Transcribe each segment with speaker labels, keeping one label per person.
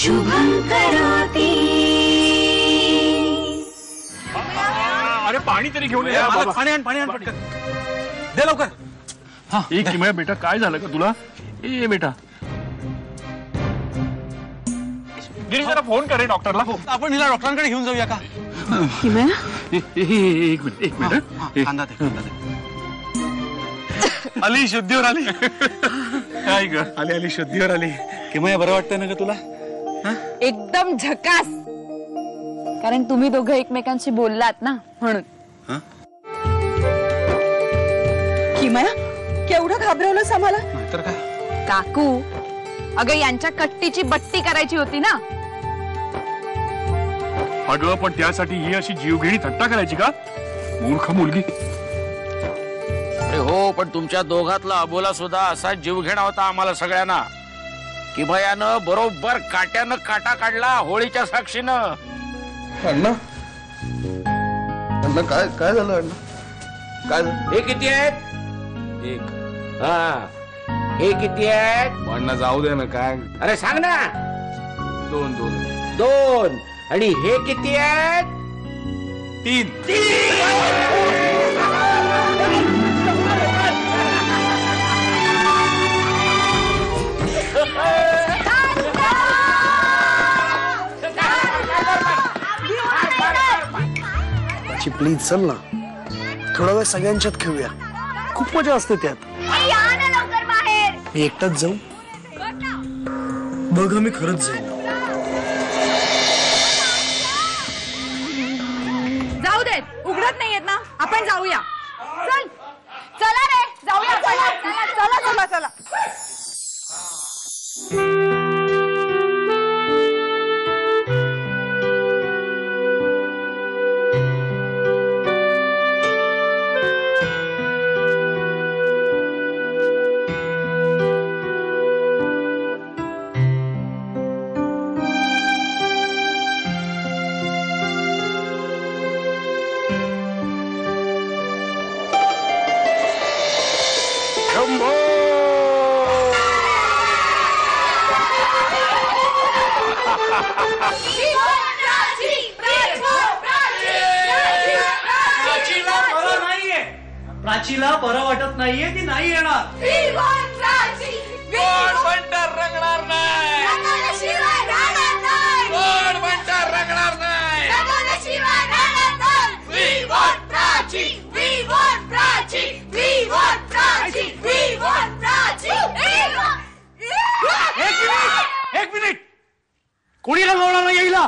Speaker 1: शुभं करोति।
Speaker 2: अरे पाणी तरी घेऊन ये बाबा.
Speaker 3: पाणी आण पटकन. दे लवकर.
Speaker 2: हा एक किमया बेटा काय झालं का तुला? ए बेटा गिरी जरा फोन करे डॉक्टरला.
Speaker 3: आपण हिला डॉक्टरांकडे घेऊन जाऊया का?
Speaker 2: एक मिनिट.
Speaker 3: कांदा दे. आली शुद्धीवर आली.
Speaker 2: काय ग?
Speaker 3: आली शुद्धीवर आली. किमया बरं वाटतंय ना ग तुला?
Speaker 4: एकदम झकास. कारण तुम्ही दोघं एकमेकांशी बोललात ना म्हणून.
Speaker 5: किमया केवढं घाबरवलंस आम्हाला?
Speaker 3: तर काय
Speaker 4: काकू, अगं यांच्या कट्टीची बट्टी करायची होती ना.
Speaker 2: अगं पण त्यासाठी ही अशी जीवघेणी थट्टा करायची का? मूर्ख मुलगी.
Speaker 6: अरे हो, पण तुमच्या दोघातला अबोला सुद्धा असा जीवघेणा होता आम्हाला सगळ्यांना. किमयानं बरोबर काट्यानं काटा काढला होळीच्या साक्षीनं.
Speaker 7: अण्णा अण्णा काय झालं अण्णा? काय झालं?
Speaker 6: हे किती आहेत? एक. हा हे किती आहेत?
Speaker 7: अण्णा जाऊ दे ना. काय?
Speaker 6: अरे सांग ना.
Speaker 7: दोन.
Speaker 6: दोन. आणि हे किती आहेत?
Speaker 3: तीन.
Speaker 7: प्लीज चल ना, थोडा वेळ सगळ्यांच्यात खेळूया. खूप मजा असते त्यात. मी एकटाच जाऊ? बघ मी खरंच जाईन.
Speaker 4: जाऊ देत, उघडत नाहीयेत ना, आपण जाऊया. चल चला रे, जाऊया. चला.
Speaker 3: प्राचीला बरं वाटत नाहीये, ती नाही येणार.
Speaker 6: कोण म्हणतं रंगणार नाही? कोण म्हणतं रंगणार नाही?
Speaker 3: एक मिनिट. कोणी रंगवणार नाही येईला?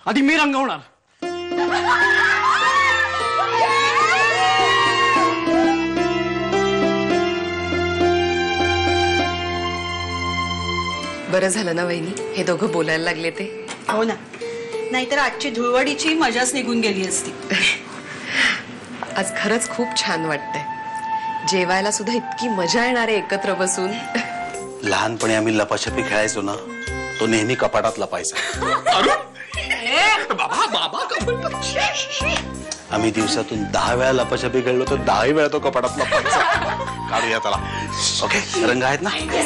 Speaker 3: आधी मी रंगवणार.
Speaker 5: बरं झालं ना वहिनी, हे दोघं बोलायला लागले ते.
Speaker 8: हो ना, नाहीतर आजची धुळवडीची मजाच निघून गेली असती.
Speaker 5: आज खरंच खूप छान वाटतंय. जेवायला सुद्धा इतकी मजा येणार आहे एकत्र बसून.
Speaker 9: लहानपणी आम्ही लपाछपी खेळायचो ना, तो नेहमी कपाटात लपायचा. आम्ही दिवसातून 10 वेळा लपाछपी खेळलो तर 10 वेळा तो कपाटात लपायचा. काढूया त्याला. ओके, रंग आहेत ना? 1 2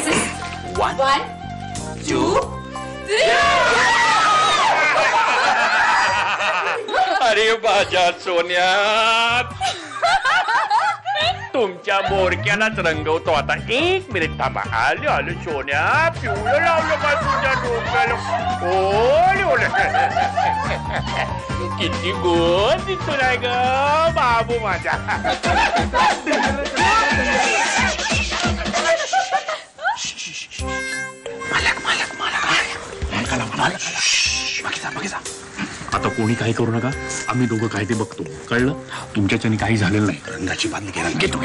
Speaker 6: अरे माझ्या सोन्यात, तुमच्या बोरक्यालाच रंगवतो आता. 1 मिनिट थांबा. आलो सोन्या. पिवळं लावलं का तुझ्या डोक्याला? किती गोड दिसतो नाही ग बाबू माझा.
Speaker 2: आता कोणी काही करू नका. आम्ही दोघं काय ते बघतो. कळलं? तुमच्याच्याने काही झालेलं नाही.
Speaker 9: रंगाची बांधली घे.
Speaker 2: घेतो.